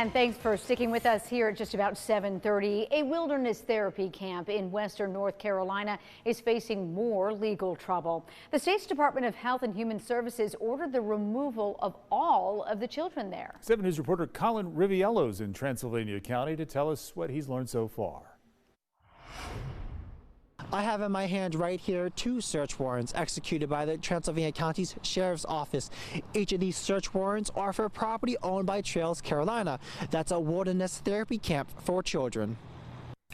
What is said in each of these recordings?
And thanks for sticking with us here at just about 7:30. A wilderness therapy camp in western North Carolina is facing more legal trouble. The state's Department of Health and Human Services ordered the removal of all of the children there. 7 News reporter Colin Riviello's in Transylvania County to tell us what he's learned so far. I have in my hand right here 2 search warrants executed by the Transylvania County's Sheriff's Office. Each of these search warrants are for property owned by Trails Carolina. That's a wilderness therapy camp for children.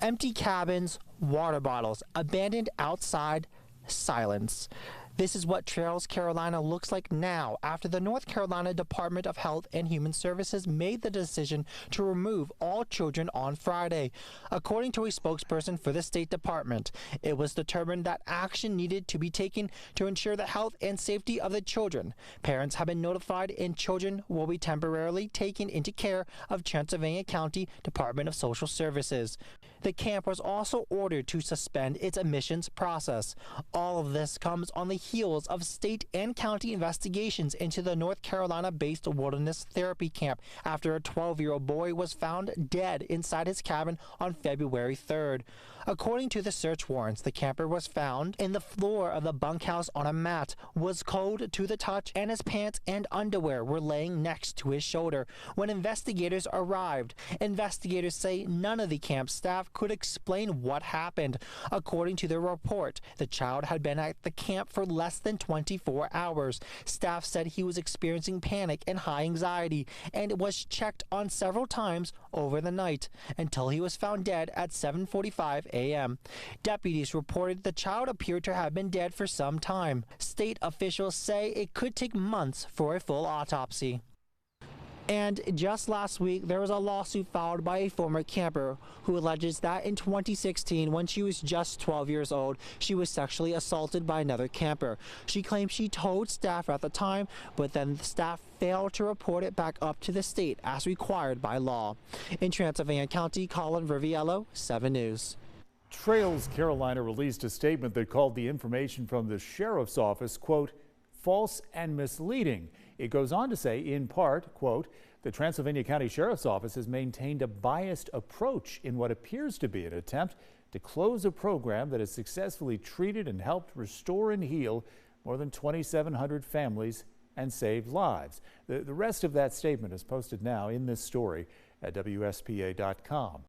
Empty cabins, water bottles, abandoned outside, silence. This is what Trails Carolina looks like now after the North Carolina Department of Health and Human Services made the decision to remove all children on Friday. According to a spokesperson for the State Department, it was determined that action needed to be taken to ensure the health and safety of the children. Parents have been notified and children will be temporarily taken into care of Transylvania County Department of Social Services. The camp was also ordered to suspend its admissions process. All of this comes on the heels of state and county investigations into the North Carolina-based wilderness therapy camp after a 12-year-old boy was found dead inside his cabin on February 3rd. According to the search warrants, the camper was found in the floor of the bunkhouse on a mat, was cold to the touch, and his pants and underwear were laying next to his shoulder. When investigators arrived, investigators say none of the camp staff could explain what happened. According to the report, the child had been at the camp for less than 24 hours. Staff said he was experiencing panic and high anxiety and was checked on several times over the night until he was found dead at 7:45 a.m. Deputies reported the child appeared to have been dead for some time. State officials say it could take months for a full autopsy. And just last week, there was a lawsuit filed by a former camper who alleges that in 2016, when she was just 12 years old, she was sexually assaulted by another camper. She claims she told staff at the time, but then the staff failed to report it back up to the state as required by law. In Transylvania County, Colin Riviello, 7 News. Trails Carolina released a statement that called the information from the sheriff's office, quote, false and misleading. It goes on to say, in part, quote, the Transylvania County Sheriff's Office has maintained a biased approach in what appears to be an attempt to close a program that has successfully treated and helped restore and heal more than 2,700 families and saved lives. The rest of that statement is posted now in this story at WSPA.com.